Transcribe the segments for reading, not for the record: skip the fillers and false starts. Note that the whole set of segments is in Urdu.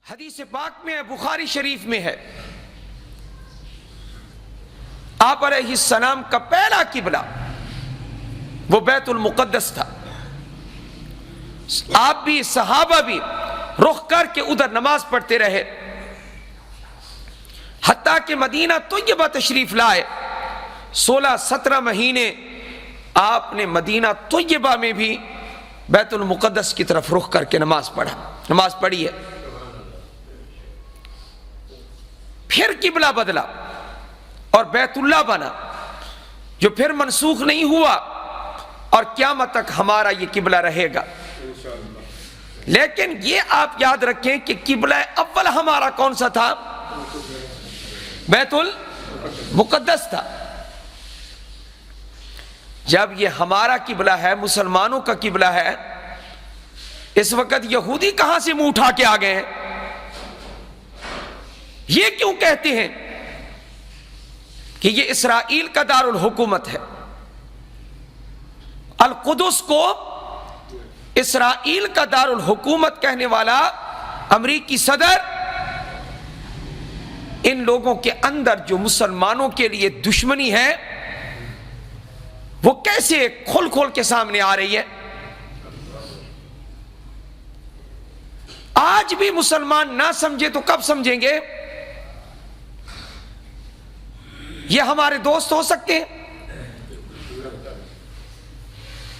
حدیث پاک میں ہے، بخاری شریف میں ہے، آپ علیہ السلام کا پہلا قبلہ وہ بیت المقدس تھا۔ آپ بھی صحابہ بھی رخ کر کے ادھر نماز پڑھتے رہے، حتیٰ کہ مدینہ طیبہ تشریف لائے۔ 16-17 مہینے آپ نے مدینہ طیبہ میں بھی بیت المقدس کی طرف رخ کر کے نماز پڑھی ہے۔ پھر قبلہ بدلا اور بیت اللہ بنا، جو پھر منسوخ نہیں ہوا اور قیامت تک ہمارا یہ قبلہ رہے گا۔ لیکن یہ آپ یاد رکھیں کہ قبلہ اول ہمارا کون سا تھا؟ بیت المقدس تھا۔ جب یہ ہمارا قبلہ ہے، مسلمانوں کا قبلہ ہے، اس وقت یہودی کہاں سے منہ اٹھا کے آ گئے ہیں؟ یہ کیوں کہتے ہیں کہ یہ اسرائیل کا دارالحکومت ہے؟ القدس کو اسرائیل کا دارالحکومت کہنے والا امریکی صدر ان لوگوں کے اندر جو مسلمانوں کے لیے دشمنی ہے وہ کیسے کھول کھول کے سامنے آ رہی ہے؟ آج بھی مسلمان نہ سمجھے تو کب سمجھیں گے؟ یہ ہمارے دوست ہو سکتے ہیں؟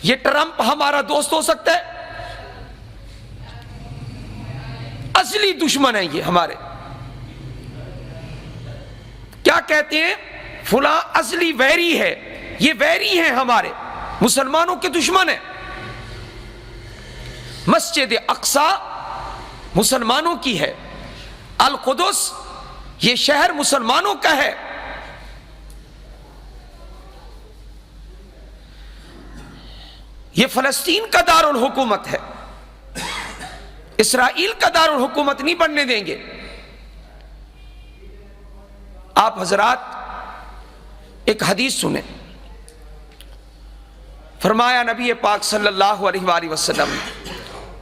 یہ ٹرمپ ہمارا دوست ہو سکتا ہے؟ اصلی دشمن ہے یہ ہمارے۔ کیا کہتے ہیں؟ فلاں اصلی ویری ہے، یہ ویری ہیں ہمارے، مسلمانوں کے دشمن ہیں۔ مسجد اقصی مسلمانوں کی ہے، القدس یہ شہر مسلمانوں کا ہے۔ یہ فلسطین کا دارالحکومت ہے، اسرائیل کا دارالحکومت نہیں بننے دیں گے۔ آپ حضرات ایک حدیث سنیں، فرمایا نبی پاک صلی اللہ علیہ وآلہ وسلم،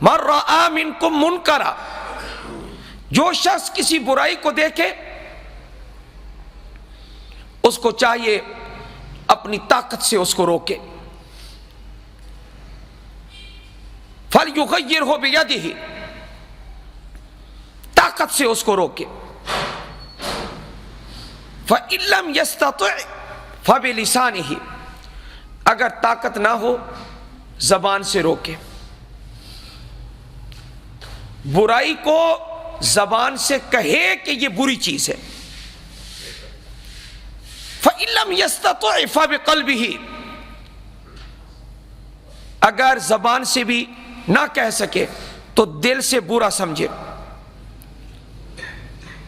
من رآ منکم منکرا، جو شخص کسی برائی کو دیکھے اس کو چاہیے اپنی طاقت سے اس کو روکے۔ فَلْيُغَيِّرْهُ بِيَدِهِ، طاقت سے اس کو روکے۔ فَإِن لَّمْ يَسْتَطِعْ فَبِلِسَانِهِ، اگر طاقت نہ ہو زبان سے روکے۔ برائی کو زبان سے کہے کہ یہ بری چیز ہے۔ فَإِن لَّمْ يَسْتَطِعْ فَبِقَلْبِهِ، اگر زبان سے بھی نہ کہہ سکے تو دل سے برا سمجھے۔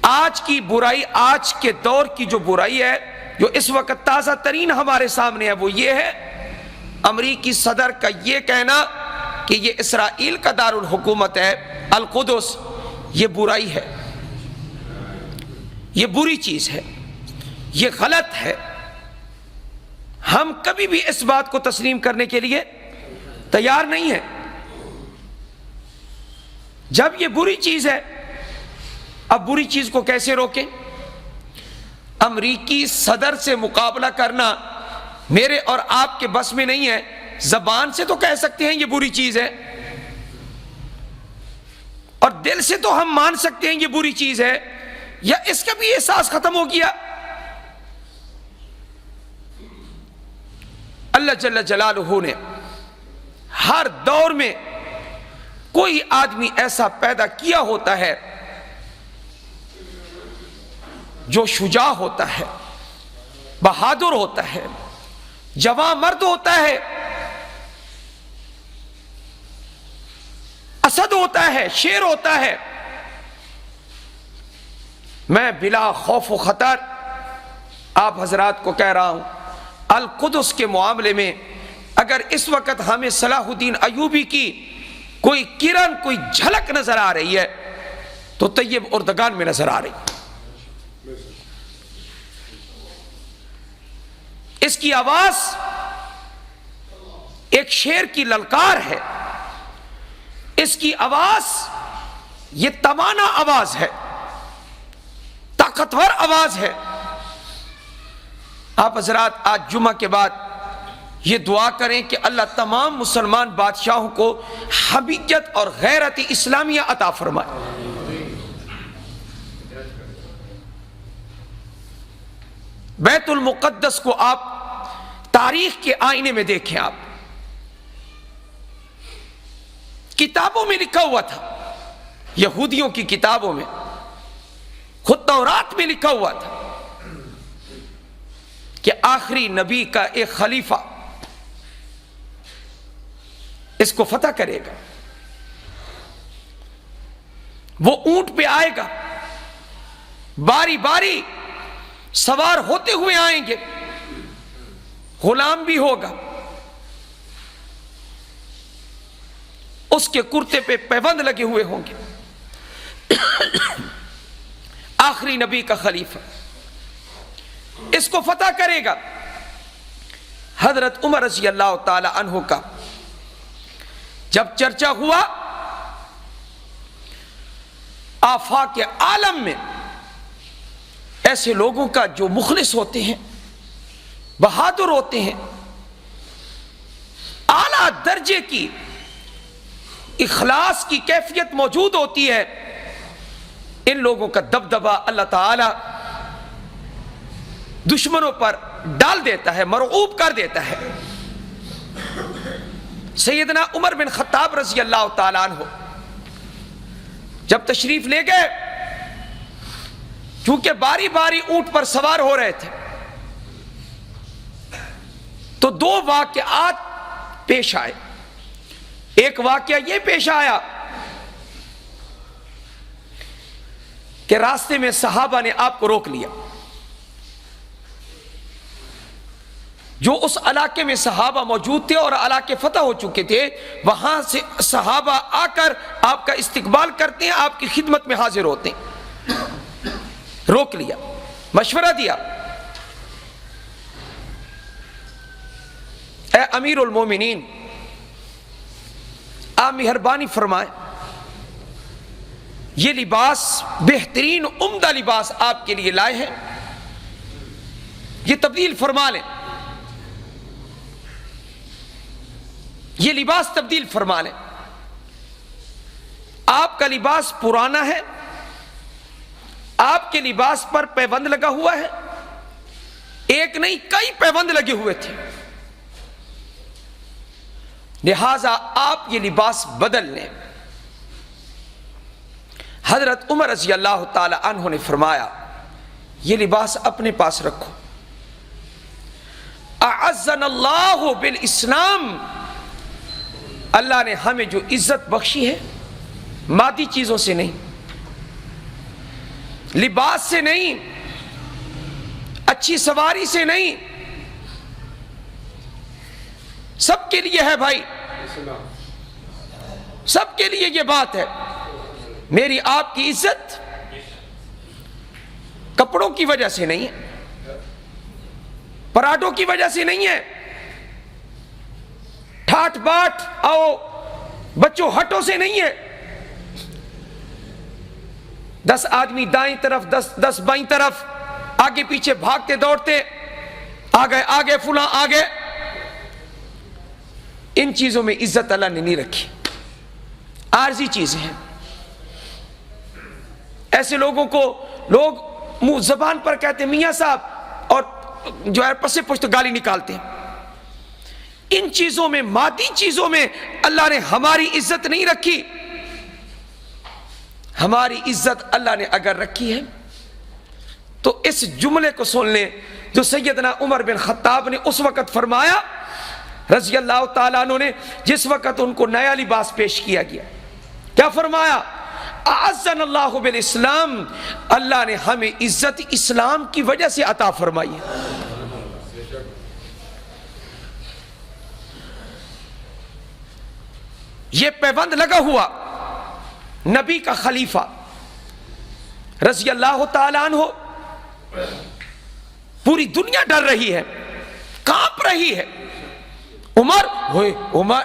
آج کی برائی، آج کے دور کی جو برائی ہے، جو اس وقت تازہ ترین ہمارے سامنے ہے، وہ یہ ہے امریکی صدر کا یہ کہنا کہ یہ اسرائیل کا دارالحکومت ہے القدس، یہ برائی ہے، یہ بری چیز ہے، یہ غلط ہے۔ ہم کبھی بھی اس بات کو تسلیم کرنے کے لیے تیار نہیں ہیں۔ جب یہ بری چیز ہے، اب بری چیز کو کیسے روکیں؟ امریکی صدر سے مقابلہ کرنا میرے اور آپ کے بس میں نہیں ہے۔ زبان سے تو کہہ سکتے ہیں یہ بری چیز ہے، اور دل سے تو ہم مان سکتے ہیں یہ بری چیز ہے، یا اس کا بھی احساس ختم ہو گیا؟ اللہ جل جلالہ نے ہر دور میں کوئی آدمی ایسا پیدا کیا ہوتا ہے جو شجاع ہوتا ہے، بہادر ہوتا ہے، جواں مرد ہوتا ہے، اسد ہوتا ہے، شیر ہوتا ہے۔ میں بلا خوف و خطر آپ حضرات کو کہہ رہا ہوں، القدس کے معاملے میں اگر اس وقت ہمیں صلاح الدین ایوبی کی کوئی کرن، کوئی جھلک نظر آ رہی ہے تو طیب اردگان میں نظر آ رہی۔ اس کی آواز ایک شیر کی للکار ہے، اس کی آواز یہ توانا آواز ہے، طاقتور آواز ہے۔ آپ حضرات آج جمعہ کے بعد یہ دعا کریں کہ اللہ تمام مسلمان بادشاہوں کو حمیت اور غیرت اسلامیہ عطا فرمائے۔ بیت المقدس کو آپ تاریخ کے آئینے میں دیکھیں، آپ کتابوں میں لکھا ہوا تھا، یہودیوں کی کتابوں میں، خود تورات میں لکھا ہوا تھا کہ آخری نبی کا ایک خلیفہ اس کو فتح کرے گا، وہ اونٹ پہ آئے گا، باری باری سوار ہوتے ہوئے آئیں گے، غلام بھی ہوگا، اس کے کرتے پہ پیبند لگے ہوئے ہوں گے، آخری نبی کا خلیفہ اس کو فتح کرے گا۔ حضرت عمر رضی اللہ تعالی عنہ کا جب چرچا ہوا، آفاق عالم میں ایسے لوگوں کا جو مخلص ہوتے ہیں، بہادر ہوتے ہیں، اعلیٰ درجے کی اخلاص کی کیفیت موجود ہوتی ہے، ان لوگوں کا دبدبہ اللہ تعالی دشمنوں پر ڈال دیتا ہے، مرعوب کر دیتا ہے۔ سیدنا عمر بن خطاب رضی اللہ تعالیٰ عنہ جب تشریف لے گئے، چونکہ باری باری اونٹ پر سوار ہو رہے تھے، تو دو واقعات پیش آئے۔ ایک واقعہ یہ پیش آیا کہ راستے میں صحابہ نے آپ کو روک لیا، جو اس علاقے میں صحابہ موجود تھے اور علاقے فتح ہو چکے تھے، وہاں سے صحابہ آ کر آپ کا استقبال کرتے ہیں، آپ کی خدمت میں حاضر ہوتے ہیں۔ روک لیا، مشورہ دیا، اے امیر المومنین، آپ مہربانی فرمائیں، یہ لباس بہترین عمدہ لباس آپ کے لیے لائے ہیں، یہ تبدیل فرما لیں، یہ لباس تبدیل فرما لیں۔ آپ کا لباس پرانا ہے، آپ کے لباس پر پیبند لگا ہوا ہے، ایک نہیں کئی پیبند لگے ہوئے تھے، لہذا آپ یہ لباس بدل لیں۔ حضرت عمر رضی اللہ تعالی عنہ نے فرمایا، یہ لباس اپنے پاس رکھو، اعزنا اللہ بالاسلام، اللہ نے ہمیں جو عزت بخشی ہے مادی چیزوں سے نہیں، لباس سے نہیں، اچھی سواری سے نہیں، سب کے لیے ہے بھائی، سب کے لیے یہ بات ہے۔ میری آپ کی عزت کپڑوں کی وجہ سے نہیں ہے، پراٹوں کی وجہ سے نہیں ہے، ٹھاٹ باٹ آؤ بچوں ہٹوں سے نہیں ہے، 10 آدمی دائیں طرف 10 بائیں طرف آگے پیچھے بھاگتے دوڑتے، آگے فلاں آگے، ان چیزوں میں عزت اللہ نے نہیں رکھی، عارضی چیزیں ہیں۔ ایسے لوگوں کو لوگ منہ زبان پر کہتے ہیں میاں صاحب، اور جو ہے پسے پشت گالی نکالتے ہیں۔ ان چیزوں میں، مادی چیزوں میں اللہ نے ہماری عزت نہیں رکھی۔ ہماری عزت اللہ نے اگر رکھی ہے تو اس جملے کو سن لیں جو سیدنا عمر بن خطاب نے اس وقت فرمایا رضی اللہ تعالیٰ عنہ نے، جس وقت ان کو نیا لباس پیش کیا گیا، کیا فرمایا؟ اعزنا اللہ بالاسلام، اللہ نے ہمیں عزت اسلام کی وجہ سے عطا فرمائی ہے۔ یہ پیبند لگا ہوا نبی کا خلیفہ رضی اللہ تعالیٰ عنہ، پوری دنیا ڈر رہی ہے، کانپ رہی ہے۔ عمر ہوئے عمر،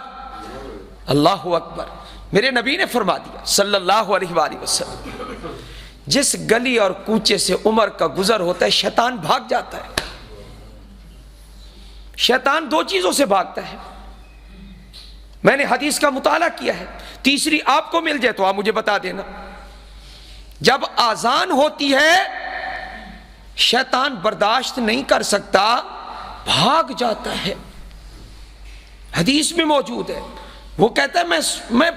اللہ اکبر، میرے نبی نے فرما دیا صلی اللہ علیہ وآلہ وسلم، جس گلی اور کوچے سے عمر کا گزر ہوتا ہے شیطان بھاگ جاتا ہے۔ شیطان دو چیزوں سے بھاگتا ہے، میں نے حدیث کا مطالعہ کیا ہے، تیسری آپ کو مل جائے تو آپ مجھے بتا دینا۔ جب آذان ہوتی ہے شیطان برداشت نہیں کر سکتا، بھاگ جاتا ہے، حدیث میں موجود ہے۔ وہ کہتا ہے میں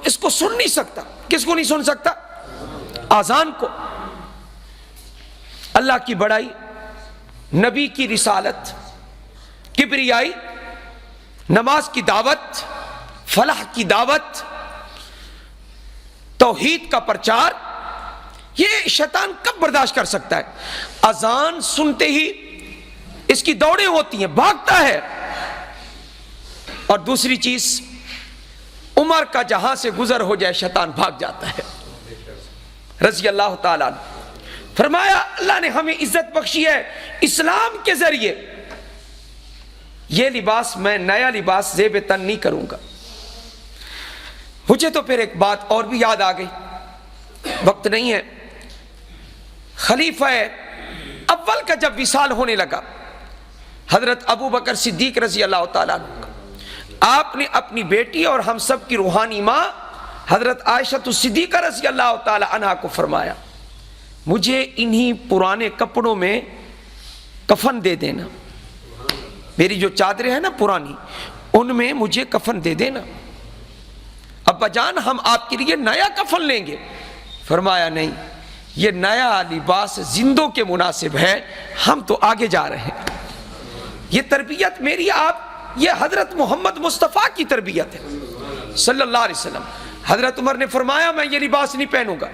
اس کو سن نہیں سکتا۔ کس کو نہیں سن سکتا؟ آذان کو۔ اللہ کی بڑائی، نبی کی رسالت، کبریائی، نماز کی دعوت، فلاح کی دعوت، توحید کا پرچار، یہ شیطان کب برداشت کر سکتا ہے؟ اذان سنتے ہی اس کی دوڑیں ہوتی ہیں، بھاگتا ہے۔ اور دوسری چیز، عمر کا جہاں سے گزر ہو جائے شیطان بھاگ جاتا ہے۔ رضی اللہ تعالیٰ عنہ فرمایا اللہ نے ہمیں عزت بخشی ہے اسلام کے ذریعے، یہ لباس میں نیا لباس زیب تن نہیں کروں گا۔ مجھے تو پھر ایک بات اور بھی یاد آ گئی، وقت نہیں ہے۔ خلیفہ اول کا جب وصال ہونے لگا حضرت ابو بکر صدیق رضی اللہ تعالیٰ عنہ، آپ نے اپنی بیٹی اور ہم سب کی روحانی ماں حضرت عائشہ صدیقہ رضی اللہ تعالی عنہا کو فرمایا مجھے انہی پرانے کپڑوں میں کفن دے دینا، میری جو چادریں ہیں نا پرانی ان میں مجھے کفن دے دینا۔ ابا جان ہم آپ کے لیے نیا کفن لیں گے۔ فرمایا نہیں، یہ نیا لباس زندوں کے مناسب ہے، ہم تو آگے جا رہے ہیں۔ یہ تربیت میری آپ، یہ حضرت محمد مصطفیٰ کی تربیت ہے صلی اللہ علیہ وسلم۔ حضرت عمر نے فرمایا میں یہ لباس نہیں پہنوں گا۔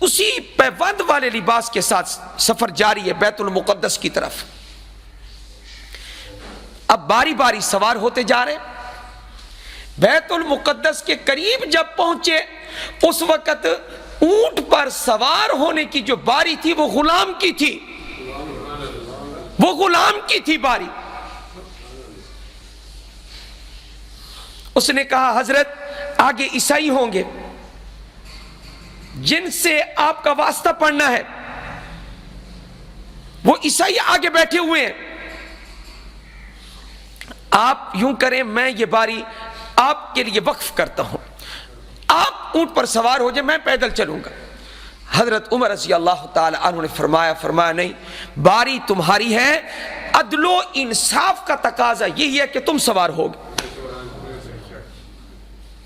اسی پیوند والے لباس کے ساتھ سفر جاری ہے بیت المقدس کی طرف۔ اب باری باری سوار ہوتے جا رہے، بیت المقدس کے قریب جب پہنچے اس وقت اونٹ پر سوار ہونے کی جو باری تھی وہ غلام کی تھی، وہ غلام کی تھی باری۔ اس نے کہا حضرت آگے عیسائی ہوں گے جن سے آپ کا واسطہ پڑھنا ہے، وہ عیسائی آگے بیٹھے ہوئے ہیں، آپ یوں کریں میں یہ باری آپ کے لیے وقف کرتا ہوں، آپ اونٹ پر سوار ہو جائیں میں پیدل چلوں گا۔ حضرت عمر رضی اللہ تعالی عنہ نے فرمایا نہیں، باری تمہاری ہے، عدل و انصاف کا تقاضا یہی ہے کہ تم سوار ہوگے۔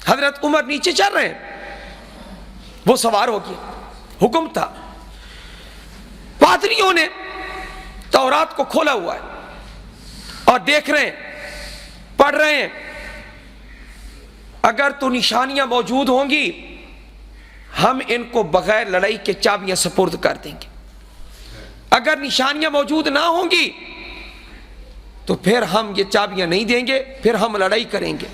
حضرت عمر نیچے چل رہے ہیں، وہ سوار ہو گیا، حکم تھا۔ پادریوں نے تورات کو کھولا ہوا ہے اور دیکھ رہے ہیں، پڑھ رہے ہیں، اگر تو نشانیاں موجود ہوں گی ہم ان کو بغیر لڑائی کے چابیاں سپرد کر دیں گے، اگر نشانیاں موجود نہ ہوں گی تو پھر ہم یہ چابیاں نہیں دیں گے، پھر ہم لڑائی کریں گے۔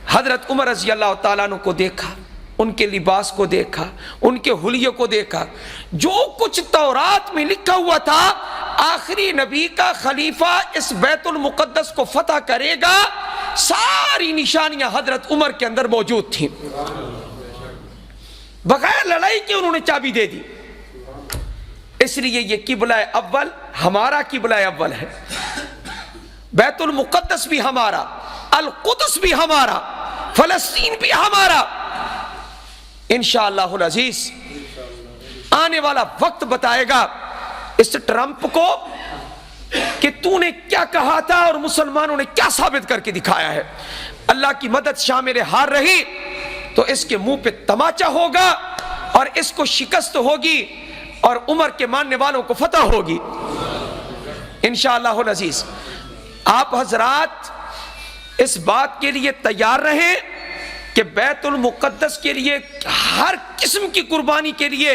حضرت عمر رضی اللہ تعالیٰ عنہ کو دیکھا، ان کے لباس کو دیکھا، ان کے حلیے کو دیکھا، جو کچھ تورات میں لکھا ہوا تھا آخری نبی کا خلیفہ اس بیت المقدس کو فتح کرے گا، ساری نشانیاں حضرت عمر کے اندر موجود تھیں۔ بغیر لڑائی کے انہوں نے چابی دے دی۔ اس لیے یہ قبلہ اول ہمارا قبلہ اول ہے، بیت المقدس بھی ہمارا، القدس بھی ہمارا، فلسطین بھی ہمارا۔ انشاءاللہ العزیز آنے والا وقت بتائے گا اس ٹرمپ کو کہ تو نے کیا کہا تھا اور مسلمانوں نے کیا ثابت کر کے دکھایا ہے۔ اللہ کی مدد شامل حال رہی تو اس کے منہ پہ تماچا ہوگا اور اس کو شکست ہوگی اور عمر کے ماننے والوں کو فتح ہوگی انشاءاللہ العزیز۔ آپ حضرات اس بات کے لیے تیار رہیں کہ بیت المقدس کے لیے ہر قسم کی قربانی کے لیے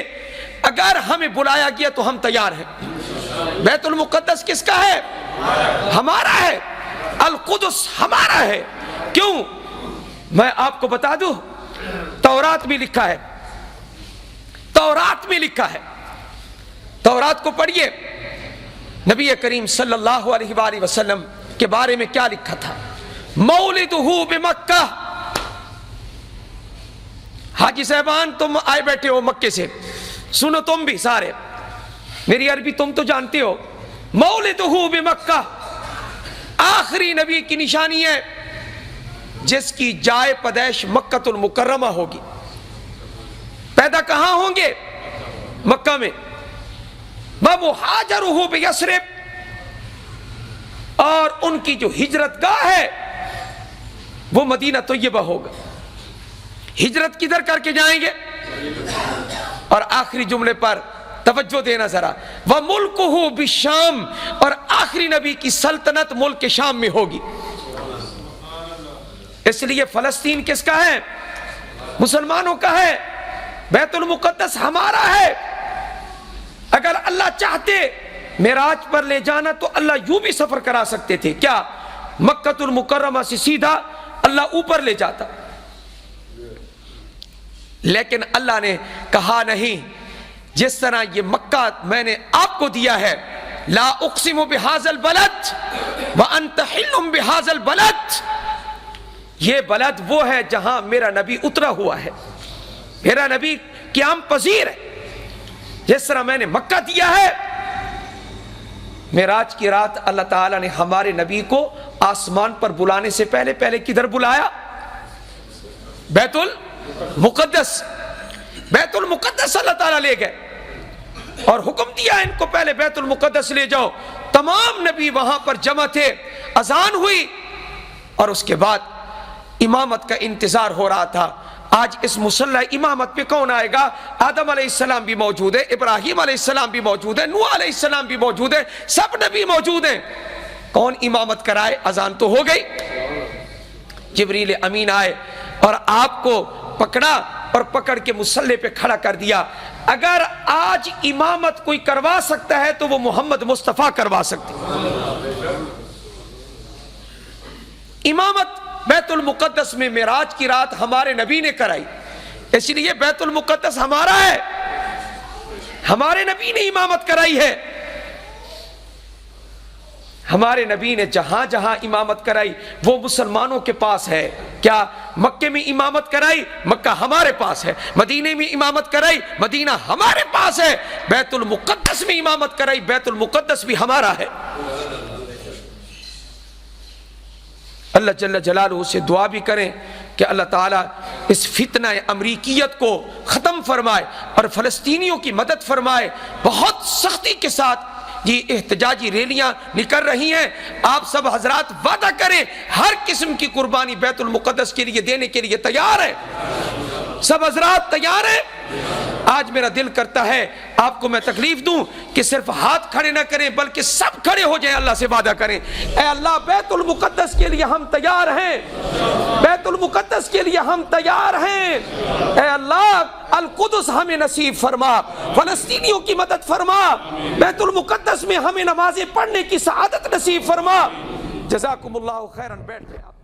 اگر ہمیں بلایا گیا تو ہم تیار ہیں۔ بیت المقدس کس کا ہے؟ ہمارا ہے۔ القدس ہمارا ہے۔ کیوں؟ میں آپ کو بتا دوں، تورات میں لکھا ہے، تورات میں لکھا ہے، تورات کو پڑھیے، نبی کریم صلی اللہ علیہ وآلہ وسلم کے بارے میں کیا لکھا تھا؟ مولدہ بمکہ حاجی صاحبان تم آئے بیٹھے ہو مکے سے، سنو تم بھی سارے، میری عربی تم تو جانتے ہو. مولدہ بمکہ، آخری نبی کی نشانی ہے جس کی جائے پیدائش مکہ المکرمہ ہوگی. پیدا کہاں ہوں گے؟ مکہ میں. ومہاجرہ بیثرب، اور ان کی جو ہجرت گاہ ہے وہ مدینہ طیبہ ہوگا. ہجرت کدھر کر کے جائیں گے؟ اور آخری جملے پر توجہ دینا ذرا، وَمُلْكُهُ بِالشَّامِ، اور آخری نبی کی سلطنت ملک شام میں ہوگی. اس لیے فلسطین کس کا ہے؟ مسلمانوں کا ہے. بیت المقدس ہمارا ہے. اگر اللہ چاہتے معراج پر لے جانا تو اللہ یوں بھی سفر کرا سکتے تھے. کیا؟ مکہ المکرمہ سے سیدھا اللہ اوپر لے جاتا، لیکن اللہ نے کہا نہیں. جس طرح یہ مکہ میں نے آپ کو دیا ہے، لا اقسم بہذا البلد وانت حل بہذا البلد، یہ بلد وہ ہے جہاں میرا نبی اترا ہوا ہے، میرا نبی قیام پذیر ہے. جس طرح میں نے مکہ دیا ہے، معراج کی رات اللہ تعالیٰ نے ہمارے نبی کو آسمان پر بلانے سے پہلے کدھر بلایا؟ بیت المقدس. بیت المقدس اللہ تعالیٰ لے گئے اور حکم دیا ان کو پہلے بیت المقدس لے جاؤ. تمام نبی وہاں پر جمع تھے، اذان ہوئی اور اس کے بعد امامت کا انتظار ہو رہا تھا. آج اس مصلی امامت پہ کون آئے گا؟ آدم علیہ السلام بھی موجود ہے، ابراہیم علیہ السلام بھی موجود ہے، نوح علیہ السلام بھی موجود ہے، سب نبی موجود ہیں. کون امامت کرائے؟ اذان تو ہو گئی. جبریل امین آئے اور آپ کو پکڑا اور پکڑ کے مصلی پہ کھڑا کر دیا. اگر آج امامت کوئی کروا سکتا ہے تو وہ محمد مصطفیٰ کروا سکتے. امامت بیت المقدس میں معراج کی رات ہمارے نبی نے کرائی، اس لیے بیت المقدس ہمارا ہے. ہمارے نبی نے امامت کرائی ہے. ہمارے نبی نے جہاں جہاں امامت کرائی وہ مسلمانوں کے پاس ہے. کیا مکے میں امامت کرائی؟ مکہ ہمارے پاس ہے. مدینے میں امامت کرائی، مدینہ ہمارے پاس ہے. بیت المقدس میں امامت کرائی، بیت المقدس بھی ہمارا ہے. اللہ جل جلالہ سے دعا بھی کریں کہ اللہ تعالیٰ اس فتنہ امریکیت کو ختم فرمائے اور فلسطینیوں کی مدد فرمائے. بہت سختی کے ساتھ یہ احتجاجی ریلیاں نکل رہی ہیں. آپ سب حضرات وعدہ کریں ہر قسم کی قربانی بیت المقدس کے لیے دینے کے لیے تیار ہے. سب حضرات تیار ہیں؟ آج میرا دل کرتا ہے آپ کو میں تکلیف دوں کہ صرف ہاتھ کھڑے نہ کریں بلکہ سب کھڑے ہو جائیں، اللہ سے وعدہ کریں، اے اللہ بیت المقدس کے لیے ہم تیار ہیں، بیت المقدس کے لیے ہم تیار ہیں. اے اللہ القدس ہمیں نصیب فرما، فلسطینیوں کی مدد فرما، بیت المقدس میں ہمیں نمازیں پڑھنے کی سعادت نصیب فرما. جزاکم اللہ خیرا. بیٹھ گئے آپ.